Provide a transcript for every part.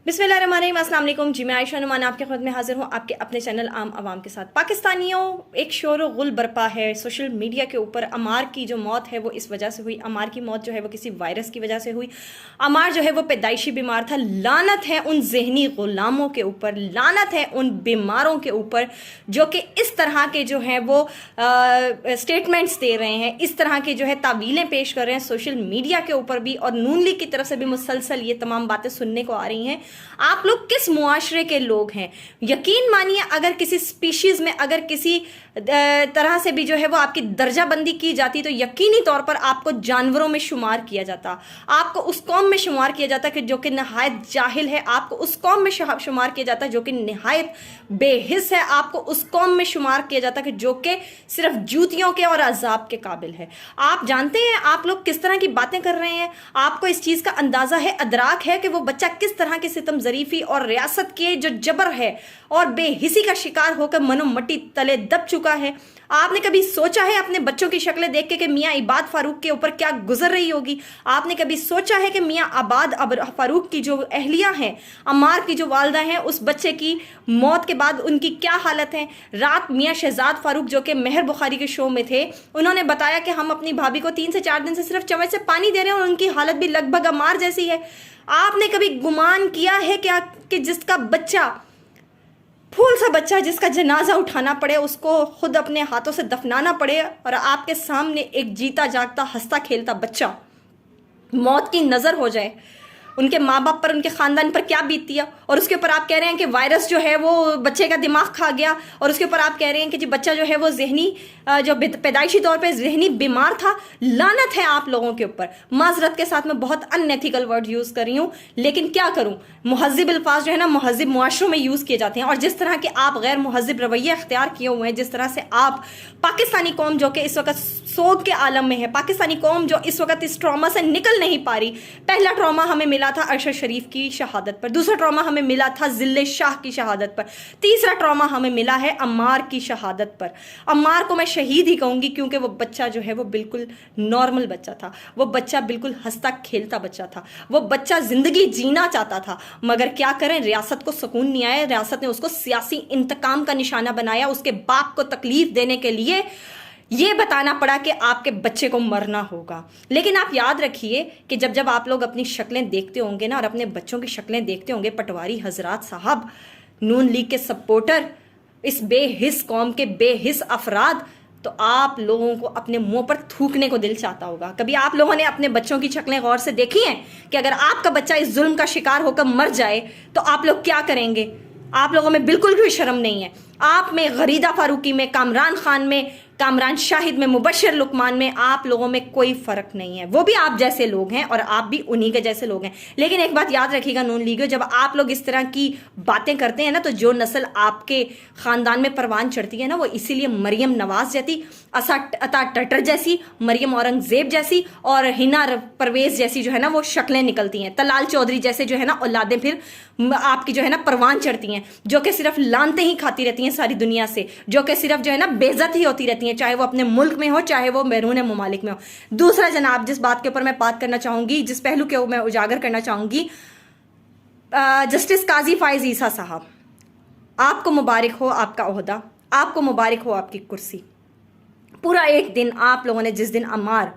बिस्मिल्लाहिर्रहमानिर्रहीम, अस्सलाम वालेकुम जी। मैं आयशा नुमान आपके खुद में हाजिर हूँ आपके अपने चैनल आम आवाम के साथ। पाकिस्तानियों, एक शोर व गुल बरपा है सोशल मीडिया के ऊपर। अमार की जो मौत है वो इस वजह से हुई। अमार की मौत जो है वो किसी वायरस की वजह से हुई। अमार जो है वो पैदाइशी बीमार था। लानत है उन जहनी गुलामों के ऊपर, लानत है उन बीमारों के ऊपर जो कि इस तरह के जो हैं वो स्टेटमेंट्स दे रहे हैं, इस तरह के जो है तावीलें पेश कर रहे हैं सोशल मीडिया के ऊपर भी, और नून लीग की तरफ से भी मुसलसल ये तमाम बातें सुनने को आ रही हैं। आप लोग किस मुआशरे के लोग हैं? यकीन मानिए, अगर किसी स्पीशीज में, अगर किसी तरह से भी जो है वो आपकी दर्जा बंदी की जाती तो यकीनी तौर पर आपको जानवरों में शुमार किया जाता, आपको उस कौम में शुमार किया जाता कि जो कि नहायत जाहिल है, आपको उस कौम में शुमार किया जाता जो कि नहायत बेहिस है, आपको उस कौम में शुमार किया जाता कि जो कि सिर्फ जूतियों के और अजाब के काबिल है। आप जानते हैं आप लोग किस तरह की बातें कर रहे हैं? आपको इस चीज़ का अंदाज़ा है, अदराक है कि वो बच्चा किस तरह की सितम ज़रीफ़ी और रियासत के जो जबर है और बेहिसी का शिकार होकर मनो मट्टी तले दब चुका है? आपने कभी सोचा है अपने बच्चों की शक्लें देख के कि मियाँ इबाद फारूक के ऊपर क्या गुजर रही होगी? आपने कभी सोचा है कि मियाँ आबाद फारूक की जो अहलिया हैं, अम्मार की जो वालदा हैं, उस बच्चे की मौत के बाद उनकी क्या हालत है? रात मियाँ शहजाद फारूक जो कि मेहर बुखारी के शो में थे, उन्होंने बताया कि हम अपनी भाभी को 3 से 4 दिन से सिर्फ चम्मच से पानी दे रहे हैं और उनकी हालत भी लगभग अम्मार जैसी है। आपने कभी गुमान किया है क्या कि जिसका बच्चा, फूल सा बच्चा, जिसका जनाजा उठाना पड़े, उसको खुद अपने हाथों से दफनाना पड़े, और आपके सामने एक जीता जागता हंसता खेलता बच्चा मौत की नज़र हो जाए? उनके माँ बाप पर, उनके ख़ानदान पर क्या बीतती है? और उसके ऊपर आप कह रहे हैं कि वायरस जो है वो बच्चे का दिमाग खा गया, और उसके ऊपर आप कह रहे हैं कि जी बच्चा जो है वो जहनी, जो पैदाइशी तौर पे जहनी बीमार था। लानत है आप लोगों के ऊपर। माजरत के साथ मैं बहुत अनएथिकल वर्ड यूज़ कर रही हूँ, लेकिन क्या करूँ, मुहज़्ज़िब अल्फाज जो है ना मुहज़्ज़िब मुआशरों में यूज़ किए जाते हैं। और जिस तरह के आप गैर मुहज़्ज़िब रवैये अख्तियार किए हुए हैं, जिस तरह से आप पाकिस्तानी कौम जो कि इस वक्त सोग के आलम में है, पाकिस्तानी कौम जो इस वक्त इस ट्रॉमा से निकल नहीं पा रही। पहला ट्रॉमा हमें मिला था अरशद शरीफ की शहादत पर, दूसरा ट्रॉमा हमें मिला था जिले शाह की शहादत पर, तीसरा ट्रॉमा हमें मिला है अम्मार की शहादत पर। अम्मार को मैं शहीद ही कहूँगी क्योंकि वो बच्चा जो है वो बिल्कुल नॉर्मल बच्चा था, वो बच्चा बिल्कुल हंसता खेलता बच्चा था, वो बच्चा ज़िंदगी जीना चाहता था। मगर क्या करें, रियासत को सुकून नहीं आया, रियासत ने उसको सियासी इंतकाम का निशाना बनाया। उसके बाप को तकलीफ देने के लिए ये बताना पड़ा कि आपके बच्चे को मरना होगा। लेकिन आप याद रखिए कि जब जब आप लोग अपनी शक्लें देखते होंगे ना, और अपने बच्चों की शक्लें देखते होंगे, पटवारी हजरात साहब, नून लीग के सपोर्टर, इस बेहिस कौम के बेहिस अफराद, तो आप लोगों को अपने मुंह पर थूकने को दिल चाहता होगा। कभी आप लोगों ने अपने बच्चों की शक्लें गौर से देखी हैं कि अगर आपका बच्चा इस जुल्म का शिकार होकर मर जाए तो आप लोग क्या करेंगे? आप लोगों में बिल्कुल भी शर्म नहीं है। आप में, गरीदा फारूकी में, कामरान खान में, कामरान शाहिद में, मुबशर लुकमान में, आप लोगों में कोई फर्क नहीं है। वो भी आप जैसे लोग हैं और आप भी उन्हीं के जैसे लोग हैं। लेकिन एक बात याद रखिएगा नून लीगो, जब आप लोग इस तरह की बातें करते हैं ना, तो जो नस्ल आपके खानदान में परवान चढ़ती है ना, वो इसीलिए मरियम नवाज जैसी, अता टटर जैसी, मरियम औरंगजेब जैसी और हिना परवेज जैसी जो है ना वो शक्लें निकलती हैं। तलाल चौधरी जैसे जो है ना औलादें फिर आपकी जो है ना परवान चढ़ती हैं, जो कि सिर्फ लानते ही खाती रहती हैं सारी दुनिया से, जो कि सिर्फ जो है ना बेइज्जत ही होती रहती हैं, चाहे वो अपने मुल्क में हो, चाहे वो बैरून ममालिक में हो। दूसरा जनाब, जिस बात के ऊपर मैं बात करना चाहूँगी, जिस पहलू के मैं उजागर करना चाहूँगी, जस्टिस काजी फाइज ईसा साहब, आपको मुबारक हो आपका ओहदा, आपको मुबारक हो आपकी कुर्सी। पूरा एक दिन आप लोगों ने, जिस दिन अम्मार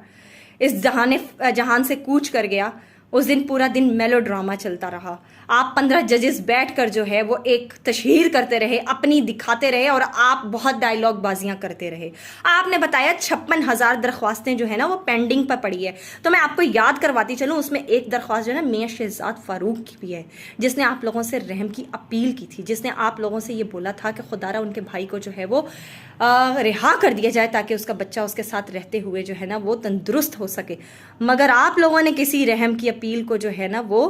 इस जहान से कूच कर गया, उस दिन पूरा दिन मेलो ड्रामा चलता रहा। आप 15 जजेस बैठकर जो है वो एक तशहीर करते रहे, अपनी दिखाते रहे, और आप बहुत डायलॉग बाजियां करते रहे। आपने बताया 56,000 दरख्वास्तें जो है ना वो पेंडिंग पर पड़ी है। तो मैं आपको याद करवाती चलूँ, उसमें एक दरख्वास्त जो है ना मियाँ शहजाद फारूक की भी है, जिसने आप लोगों से रहम की अपील की थी, जिसने आप लोगों से ये बोला था कि खुदारा उनके भाई को जो है वो रिहा कर दिया जाए ताकि उसका बच्चा उसके साथ रहते हुए जो है ना वो तंदुरुस्त हो सके। मगर आप लोगों ने किसी रहम की अपील को जो है ना वो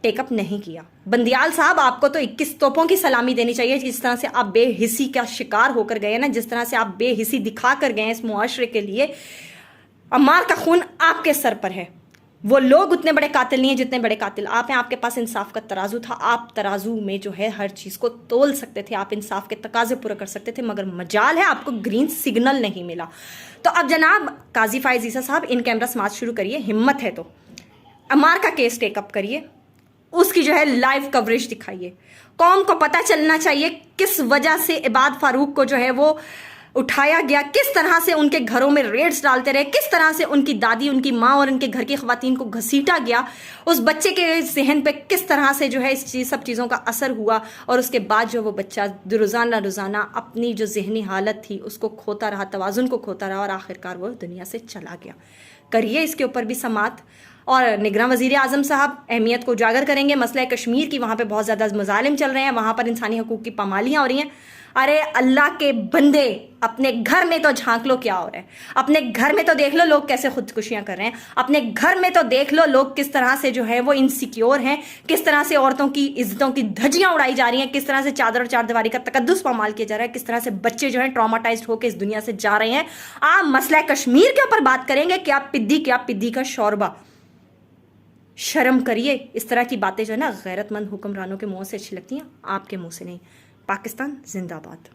टेकअप नहीं किया। बंदियाल साहब, आपको तो 21 तोपों की सलामी देनी चाहिए। जिस तरह से आप बेहिसी का शिकार होकर गए ना, जिस तरह से आप बेहिसी दिखा कर गए इस मुआशरे के लिए, अम्मार का खून आपके सर पर है। वो लोग उतने बड़े कातिल नहीं है जितने बड़े कातिल आप हैं। आपके पास इंसाफ का तराजू था, आप तराजू में जो है हर चीज़ को तोल सकते थे, आप इंसाफ के तकाजे पूरे कर सकते थे, मगर मजाल है आपको ग्रीन सिग्नल नहीं मिला। तो अब जनाब काजी फाइज ईसा साहब, इन कैमरा समाज शुरू करिए, हिम्मत है तो अम्मार का केस टेकअप करिए, اس کی جو ہے لائیو کوریج دکھائیے. قوم کو پتہ چلنا چاہیے کس وجہ سے عباد فاروق کو جو ہے وہ اٹھایا گیا, کس طرح سے ان کے گھروں میں ریڈز ڈالتے رہے, کس طرح سے ان کی دادی, ان کی ماں اور ان کے گھر کی خواتین کو گھسیٹا گیا, اس بچے کے ذہن پہ کس طرح سے جو ہے سب چیزوں کا اثر ہوا, اور اس کے بعد جو وہ بچہ روزانہ اپنی جو ذہنی حالت تھی اس کو کھوتا رہا, توازن کو کھوتا رہا, اور آخرکار وہ دنیا سے چلا گیا. کریے اس کے اوپر بھی سماعت. اور نگراں وزیر اعظم صاحب اہمیت کو اجاگر کریں گے. مسئلہ کشمیر کی وہاں پہ بہت زیادہ مظالم چل رہے ہیں, وہاں پر انسانی حقوق کی پامالیاں ہو رہی ہیں. ارے اللہ کے بندے, اپنے گھر میں تو جھانک لو کیا ہو رہا ہے, اپنے گھر میں تو دیکھ لو لوگ کیسے خودکشیاں کر رہے ہیں, اپنے گھر میں تو دیکھ لو لوگ کس طرح سے جو ہے وہ انسیکیور ہیں, کس طرح سے عورتوں کی عزتوں کی دھجیاں اڑائی جا رہی ہیں, کس طرح سے چادر اور چار دیواری کا تقدس پامال کیا جا رہا ہے, کس طرح سے بچے جو ہیں ٹراماٹائزڈ ہو کے اس دنیا سے جا رہے ہیں. آپ مسئلہ کشمیر کے اوپر بات کریں گے, کیا پدی کا شوربہ. شرم کریے. اس طرح کی باتیں جو ہے نا غیرت مند حکمرانوں کے منہ سے اچھی لگتی ہیں, آپ کے منہ سے نہیں. پاکستان زندہ باد.